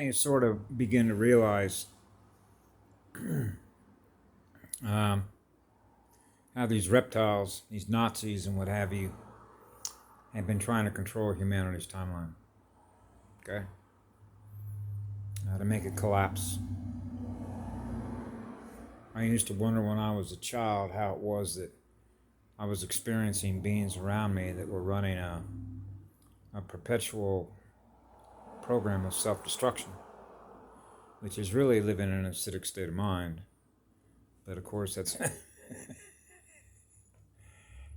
I sort of begin to realize um, how these reptiles, these Nazis and what have you, have been trying to control humanity's timeline. Okay? To make it collapse. I used to wonder when I was a child how it was that I was experiencing beings around me that were running a perpetual program of self destruction, which is really living in an acidic state of mind. But of course, that's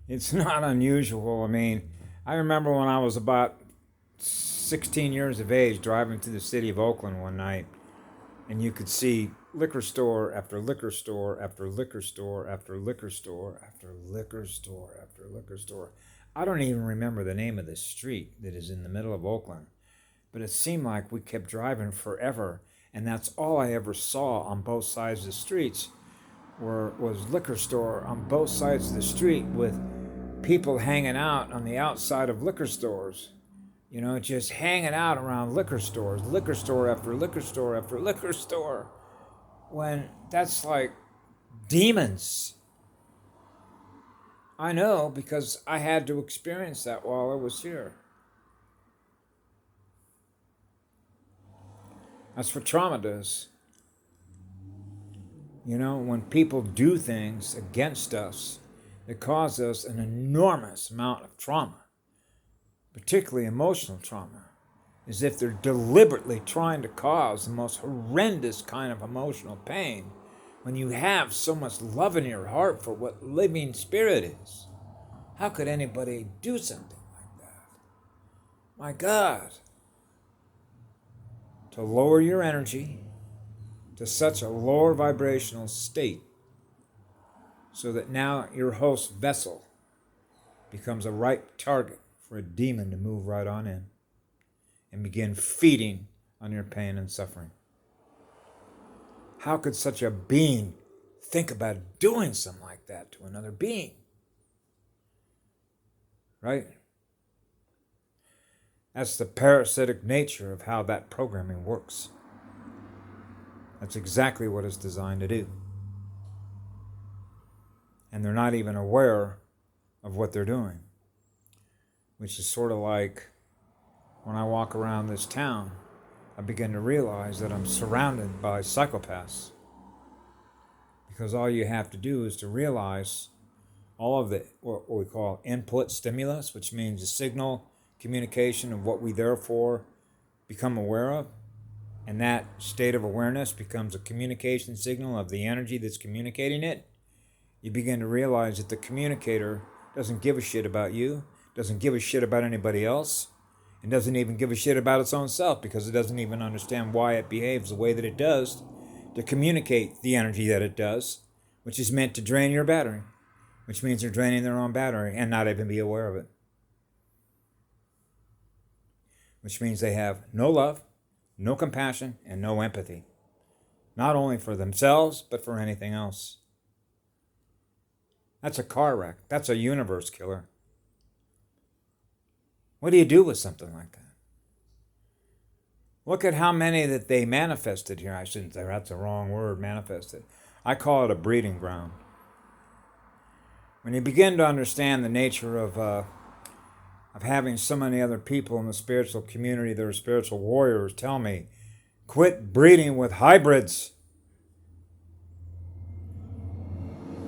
it's not unusual. I mean, I remember when I was about 16 years of age driving through the city of Oakland one night, and you could see liquor store after liquor store after liquor store after liquor store after liquor store after liquor store. I don't even remember the name of this street that is in the middle of Oakland, but it seemed like we kept driving forever, and that's all I ever saw on both sides of the streets was liquor store on both sides of the street with people hanging out on the outside of liquor stores. You know, just hanging out around liquor stores, liquor store after liquor store after liquor store. When that's like demons. I know because I had to experience that while I was here. That's what trauma does. You know, when people do things against us that cause us an enormous amount of trauma, particularly emotional trauma, as if they're deliberately trying to cause the most horrendous kind of emotional pain when you have so much love in your heart for what living spirit is. How could anybody do something like that? My God. To lower your energy to such a lower vibrational state so that now your host vessel becomes a ripe target for a demon to move right on in and begin feeding on your pain and suffering. How could such a being think about doing something like that to another being? Right? That's the parasitic nature of how that programming works. That's exactly what it's designed to do. And they're not even aware of what they're doing, which is sort of like when I walk around this town, I begin to realize that I'm surrounded by psychopaths. Because all you have to do is to realize all of the what we call input stimulus, which means the signal communication of what we therefore become aware of. And that state of awareness becomes a communication signal of the energy that's communicating it. You begin to realize that the communicator doesn't give a shit about you, doesn't give a shit about anybody else, and doesn't even give a shit about its own self because it doesn't even understand why it behaves the way that it does to communicate the energy that it does, which is meant to drain your battery, which means they're draining their own battery and not even be aware of it. Which means they have no love, no compassion, and no empathy. Not only for themselves, but for anything else. That's a car wreck. That's a universe killer. What do you do with something like that? Look at how many that they manifested here. I shouldn't say that's the wrong word, manifested. I call it a breeding ground. When you begin to understand the nature of having so many other people in the spiritual community that are spiritual warriors tell me, quit breeding with hybrids.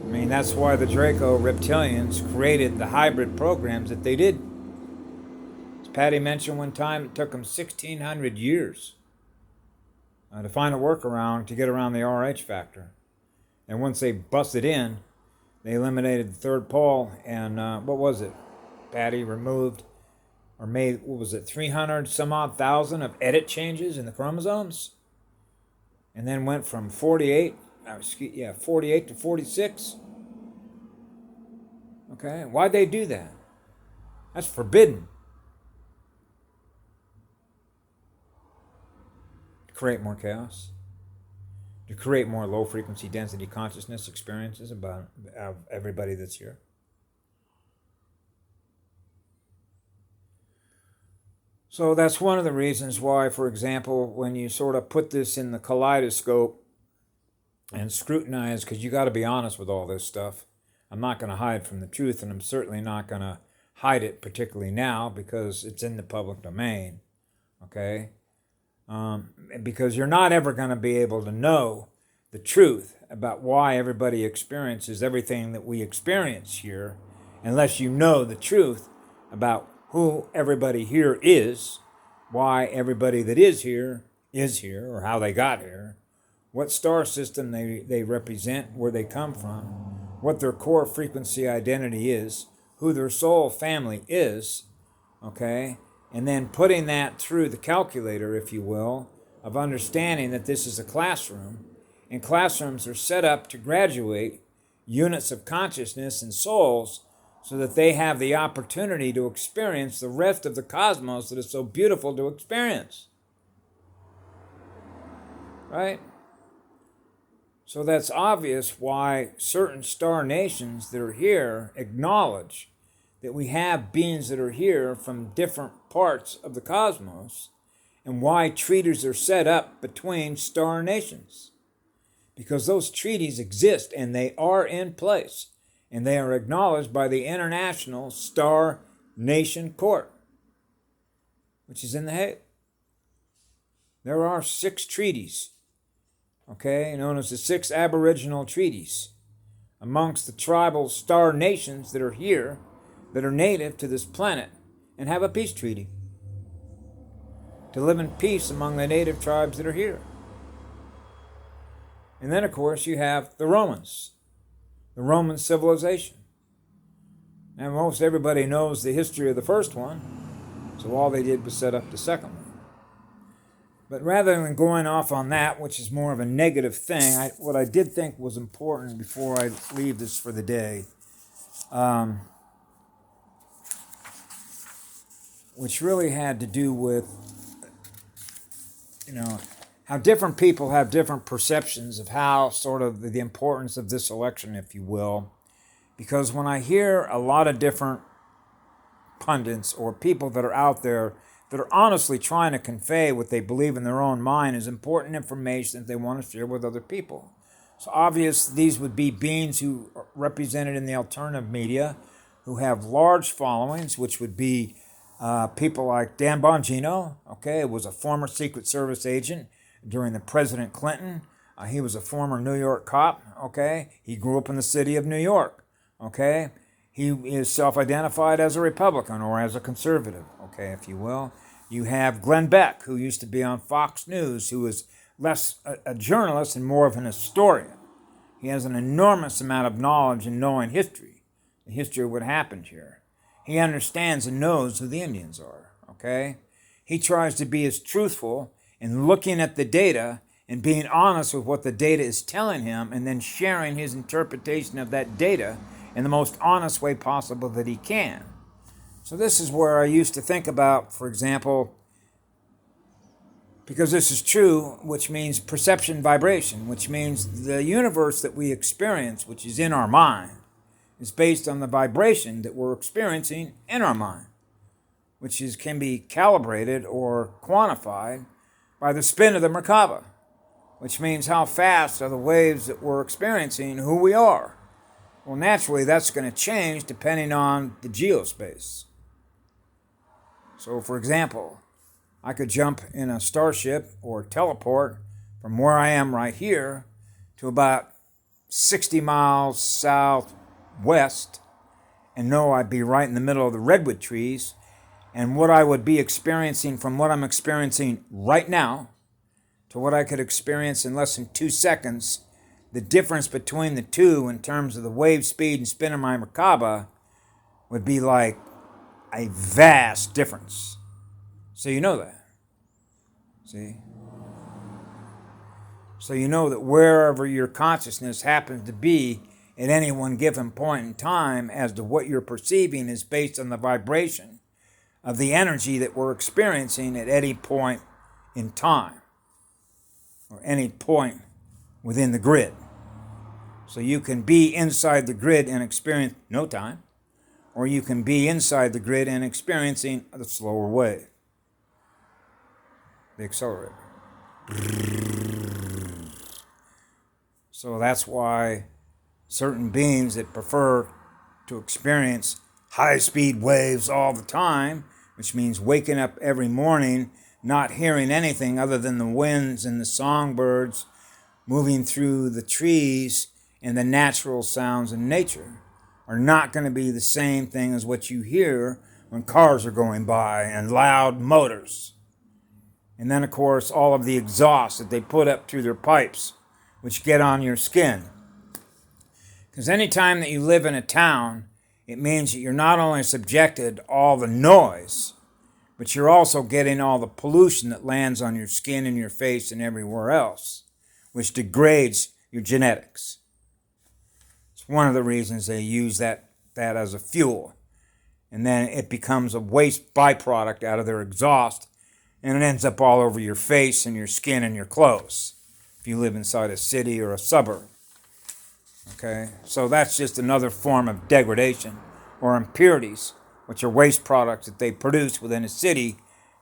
I mean, that's why the Draco reptilians created the hybrid programs that they did. As Patty mentioned one time, it took them 1,600 years to find a workaround to get around the RH factor. And once they busted in, they eliminated the third pole and what was it? Patty removed or made, what was it, 300 some odd thousand of edit changes in the chromosomes? And then went from 48 to 46. Okay, why'd they do that? That's forbidden. To create more chaos. To create more low frequency density consciousness experiences about everybody that's here. So that's one of the reasons why, for example, when you sort of put this in the kaleidoscope and scrutinize, because you got to be honest with all this stuff. I'm not going to hide from the truth, and I'm certainly not going to hide it, particularly now, because it's in the public domain, okay? Because you're not ever going to be able to know the truth about why everybody experiences everything that we experience here unless you know the truth about who everybody here is, why everybody that is here, or how they got here, what star system they represent, where they come from, what their core frequency identity is, who their soul family is, okay? And then putting that through the calculator, if you will, of understanding that this is a classroom, and classrooms are set up to graduate units of consciousness and souls so that they have the opportunity to experience the rest of the cosmos that is so beautiful to experience. Right? So that's obvious why certain star nations that are here acknowledge that we have beings that are here from different parts of the cosmos, and why treaties are set up between star nations. Because those treaties exist and they are in place. And they are acknowledged by the International Star Nation Court, which is in The Hague. There are 6 treaties, okay, known as the 6 Aboriginal Treaties, amongst the tribal star nations that are here, that are native to this planet, and have a peace treaty to live in peace among the native tribes that are here. And then, of course, you have the Romans. The Roman civilization. And most everybody knows the history of the first one, so all they did was set up the second one. But rather than going off on that, which is more of a negative thing, what I did think was important before I leave this for the day, which really had to do with, how different people have different perceptions of how sort of the importance of this election, if you will. Because when I hear a lot of different pundits or people that are out there that are honestly trying to convey what they believe in their own mind as important information that they want to share with other people. So obvious, these would be beings who are represented in the alternative media, who have large followings, which would be people like Dan Bongino, okay, was a former Secret Service agent during the President Clinton. He was a former New York cop, okay? He grew up in the city of New York, okay? He is self-identified as a Republican or as a conservative, okay, if you will. You have Glenn Beck, who used to be on Fox News, who is less a journalist and more of an historian. He has an enormous amount of knowledge in knowing history, the history of what happened here. He understands and knows who the Indians are, okay? He tries to be as truthful in looking at the data and being honest with what the data is telling him, and then sharing his interpretation of that data in the most honest way possible that he can. So this is where I used to think about, for example, because this is true, which means perception vibration, which means the universe that we experience, which is in our mind, is based on the vibration that we're experiencing in our mind, which can be calibrated or quantified by the spin of the Merkaba, which means how fast are the waves that we're experiencing who we are. Well, naturally, that's going to change depending on the geospace. So, for example, I could jump in a starship or teleport from where I am right here to about 60 miles southwest and know I'd be right in the middle of the redwood trees, and what I would be experiencing from what I'm experiencing right now to what I could experience in less than 2 seconds, the difference between the two in terms of the wave speed and spin of my Merkaba would be like a vast difference. So you know that. See? So you know that wherever your consciousness happens to be at any one given point in time, as to what you're perceiving is based on the vibration of the energy that we're experiencing at any point in time, or any point within the grid. So you can be inside the grid and experience no time, or you can be inside the grid and experiencing the slower wave. the accelerator. So that's why certain beings that prefer to experience high-speed waves all the time, which means waking up every morning not hearing anything other than the winds and the songbirds moving through the trees and the natural sounds in nature, are not going to be the same thing as what you hear when cars are going by and loud motors. And then, of course, all of the exhaust that they put up through their pipes, which get on your skin. Because anytime that you live in a town, it means that you're not only subjected to all the noise, but you're also getting all the pollution that lands on your skin and your face and everywhere else, which degrades your genetics. It's one of the reasons they use that as a fuel. And then it becomes a waste byproduct out of their exhaust, and it ends up all over your face and your skin and your clothes if you live inside a city or a suburb. Okay, so that's just another form of degradation or impurities, which are waste products that they produce within a city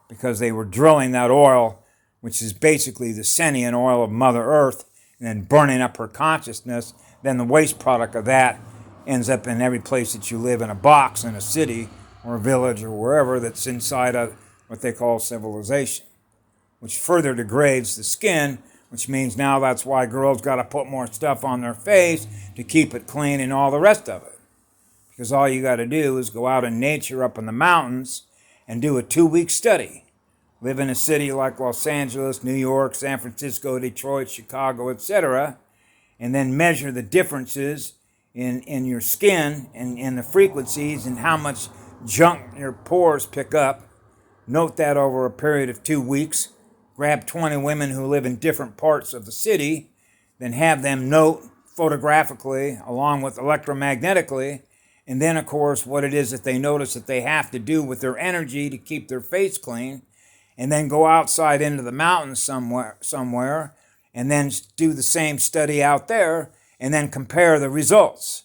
because they were drilling that oil, which is basically the sentient oil of Mother Earth, and then burning up her consciousness. Then the waste product of that ends up in every place that you live, in a box, in a city or a village or wherever that's inside of what they call civilization, which further degrades the skin, which means now that's why girls got to put more stuff on their face to keep it clean and all the rest of it. Because all you got to do is go out in nature up in the mountains and do a 2-week study. Live in a city like Los Angeles, New York, San Francisco, Detroit, Chicago, etc., and then measure the differences in your skin and the frequencies and how much junk your pores pick up. Note that over a period of 2 weeks. Grab 20 women who live in different parts of the city, then have them note photographically along with electromagnetically, and then, of course, what it is that they notice that they have to do with their energy to keep their face clean, and then go outside into the mountains somewhere, and then do the same study out there, and then compare the results.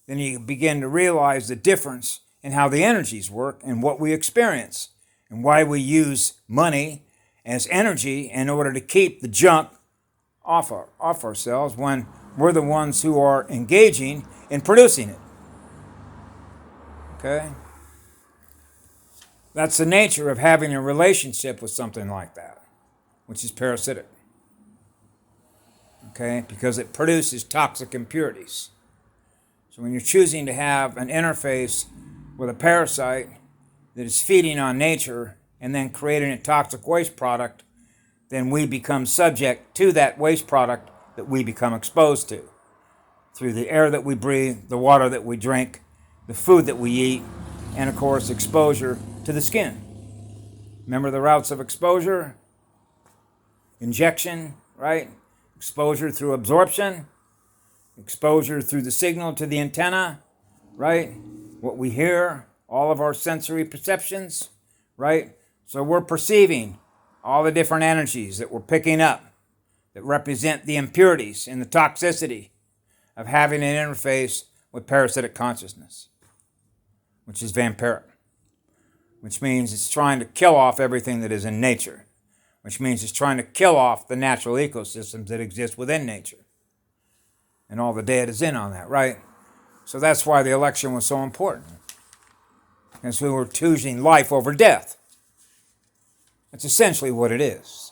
Then you begin to realize the difference in how the energies work and what we experience, and why we use money as energy in order to keep the junk off ourselves when we're the ones who are engaging in producing it. Okay? That's the nature of having a relationship with something like that, which is parasitic. Okay? Because it produces toxic impurities. So when you're choosing to have an interface with a parasite that is feeding on nature and then creating a toxic waste product, then we become subject to that waste product that we become exposed to through the air that we breathe, the water that we drink, the food that we eat, and of course exposure to the skin. Remember the routes of exposure? Injection, right? Exposure through absorption, exposure through the signal to the antenna, right? What we hear, all of our sensory perceptions, right? So we're perceiving all the different energies that we're picking up that represent the impurities and the toxicity of having an interface with parasitic consciousness, which is vampiric, which means it's trying to kill off everything that is in nature, which means it's trying to kill off the natural ecosystems that exist within nature. And all the data is in on that, right? So that's why the election was so important, because we were choosing life over death. That's essentially what it is,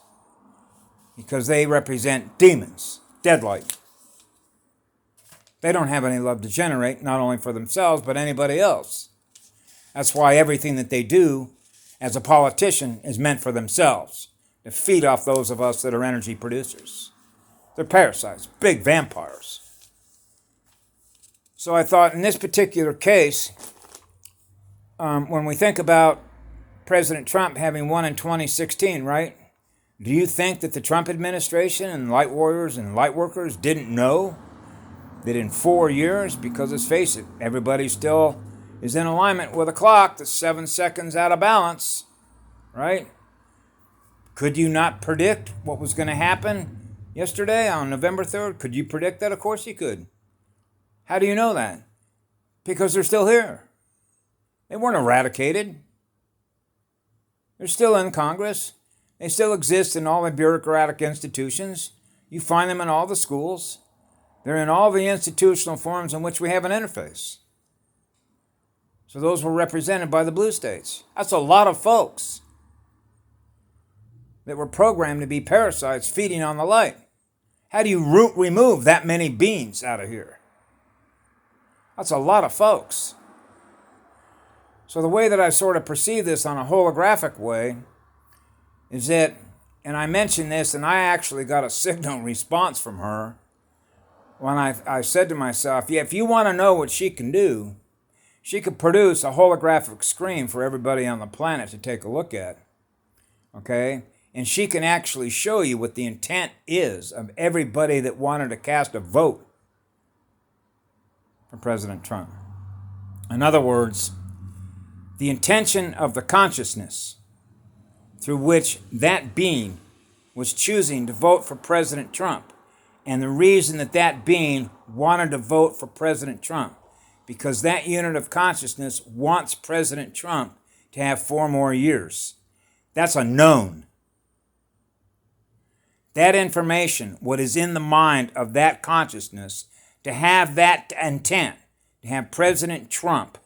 because they represent demons, deadlight. They don't have any love to generate, not only for themselves, but anybody else. That's why everything that they do as a politician is meant for themselves, to feed off those of us that are energy producers. They're parasites, big vampires. So I thought in this particular case, when we think about President Trump having won in 2016, right? Do you think that the Trump administration and light warriors and light workers didn't know that in 4 years, because let's face it, everybody still is in alignment with a clock that's 7 seconds out of balance, right? Could you not predict what was going to happen yesterday on November 3rd? Could you predict that? Of course you could. How do you know that? Because they're still here. They weren't eradicated. They're still in Congress. They still exist in all the bureaucratic institutions. You find them in all the schools. They're in all the institutional forms in which we have an interface. So those were represented by the blue states. That's a lot of folks that were programmed to be parasites feeding on the light. How do you remove that many beings out of here? That's a lot of folks. So the way that I sort of perceive this on a holographic way is that, and I mentioned this, and I actually got a signal response from her when I said to myself, yeah, if you want to know what she can do, she could produce a holographic screen for everybody on the planet to take a look at, okay? And she can actually show you what the intent is of everybody that wanted to cast a vote for President Trump. In other words, the intention of the consciousness through which that being was choosing to vote for President Trump, and the reason that that being wanted to vote for President Trump, because that unit of consciousness wants President Trump to have 4 more years. That's a known. That information, what is in the mind of that consciousness, to have that intent, to have President Trump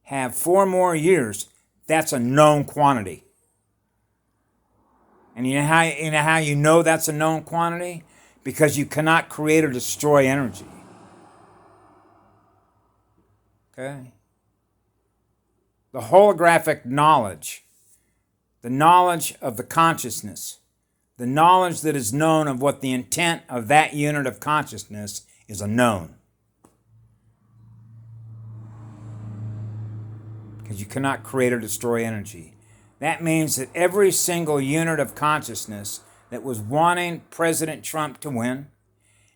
have 4 more years, that's a known quantity. And you know how you know that's a known quantity? Because you cannot create or destroy energy. Okay? The holographic knowledge, the knowledge of the consciousness, the knowledge that is known of what the intent of that unit of consciousness is a known. Because you cannot create or destroy energy. That means that every single unit of consciousness that was wanting President Trump to win,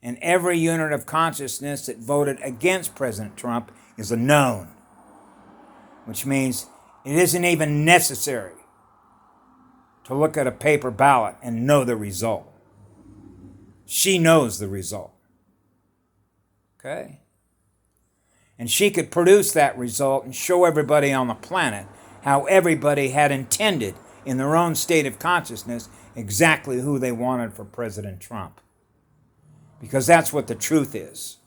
and every unit of consciousness that voted against President Trump is a known. Which means it isn't even necessary to look at a paper ballot and know the result. She knows the result. Okay? And she could produce that result and show everybody on the planet how everybody had intended in their own state of consciousness exactly who they wanted for President Trump. Because that's what the truth is.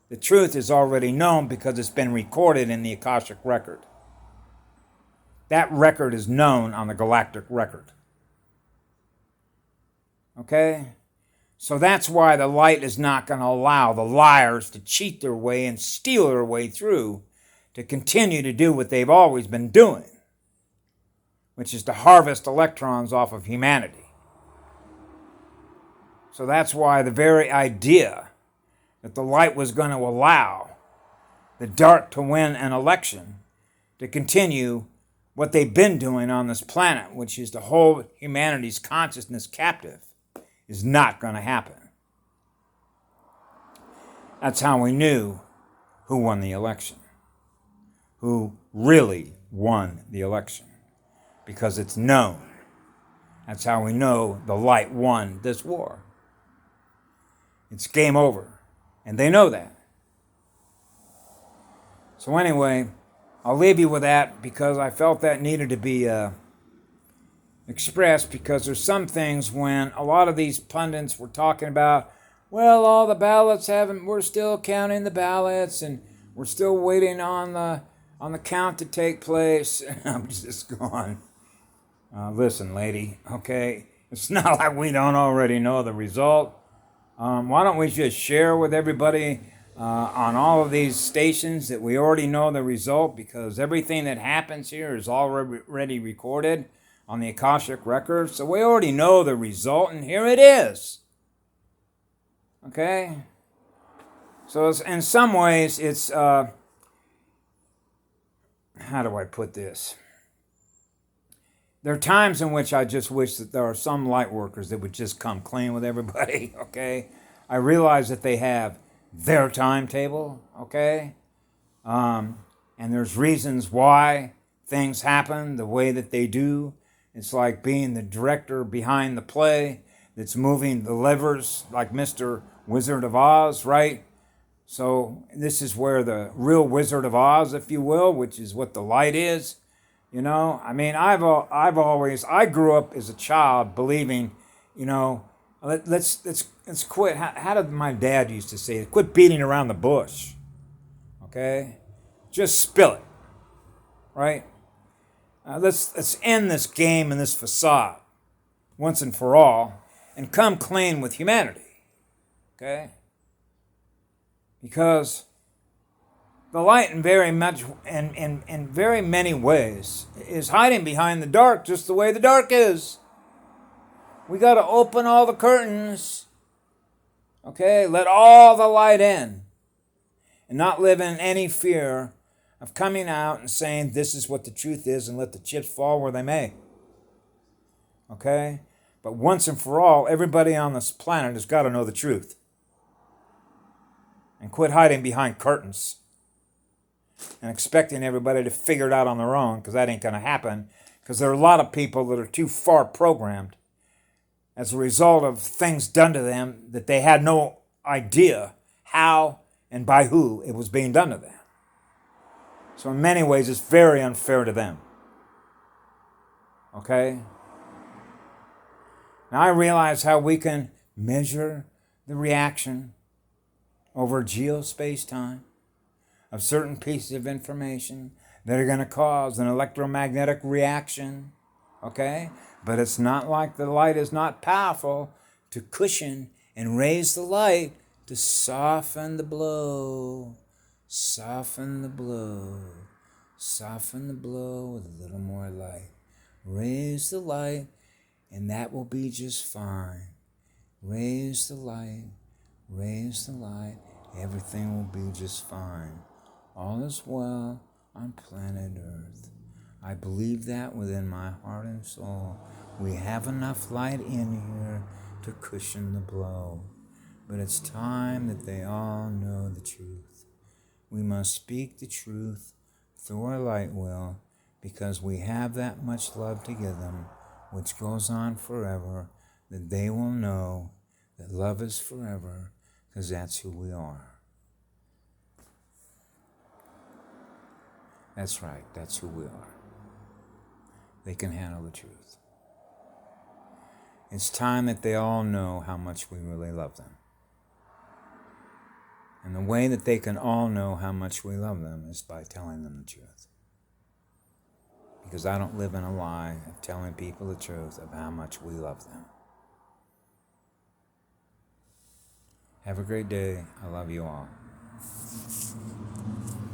The truth is already known because it's been recorded in the Akashic record. That record is known on the galactic record. Okay? So that's why the light is not going to allow the liars to cheat their way and steal their way through to continue to do what they've always been doing, which is to harvest electrons off of humanity. So that's why the very idea that the light was going to allow the dark to win an election to continue what they've been doing on this planet, which is to hold humanity's consciousness captive, is not going to happen. That's how we knew who won the election, who really won the election, because it's known. That's how we know the light won this war. It's game over, and they know that. So anyway, I'll leave you with that because I felt that needed to be expressed, because there's some things when a lot of these pundits were talking about, well, all the ballots we're still counting the ballots and we're still waiting on the count to take place. I'm just going, listen, lady, okay, it's not like we don't already know the result. Why don't we just share with everybody on all of these stations that we already know the result, because everything that happens here is already recorded on the Akashic record. So we already know the result, and here it is. Okay? So in some ways, it's, how do I put this? There are times in which I just wish that there are some light workers that would just come clean with everybody, okay? I realize that they have their timetable, okay? And there's reasons why things happen the way that they do. It's like being the director behind the play that's moving the levers like Mr. Wizard of Oz, right? So this is where the real Wizard of Oz, if you will, which is what the light is You know, I mean, I've always, I grew up as a child believing, you know, let's quit. How did my dad used to say it? Quit beating around the bush. Okay, just spill it, right? Let's end this game and this facade once and for all, and come clean with humanity. Okay, because the light in very many ways is hiding behind the dark, just the way the dark is. We got to open all the curtains. Okay, let all the light in, and not live in any fear of coming out and saying this is what the truth is, and let the chips fall where they may. Okay, but once and for all, everybody on this planet has got to know the truth, and quit hiding behind curtains and expecting everybody to figure it out on their own, because that ain't going to happen, because there are a lot of people that are too far programmed as a result of things done to them that they had no idea how and by who it was being done to them. So in many ways, it's very unfair to them. Okay? Now I realize how we can measure the reaction over geospace-time of certain pieces of information that are going to cause an electromagnetic reaction, okay? But it's not like the light is not powerful to cushion and raise the light to soften the blow, soften the blow, soften the blow with a little more light. Raise the light, and that will be just fine. Raise the light, everything will be just fine. All is well on planet Earth. I believe that within my heart and soul. We have enough light in here to cushion the blow. But it's time that they all know the truth. We must speak the truth through our light will, because we have that much love to give them, which goes on forever, that they will know that love is forever, because that's who we are. That's right, that's who we are. They can handle the truth. It's time that they all know how much we really love them. And the way that they can all know how much we love them is by telling them the truth. Because I don't live in a lie of telling people the truth of how much we love them. Have a great day. I love you all.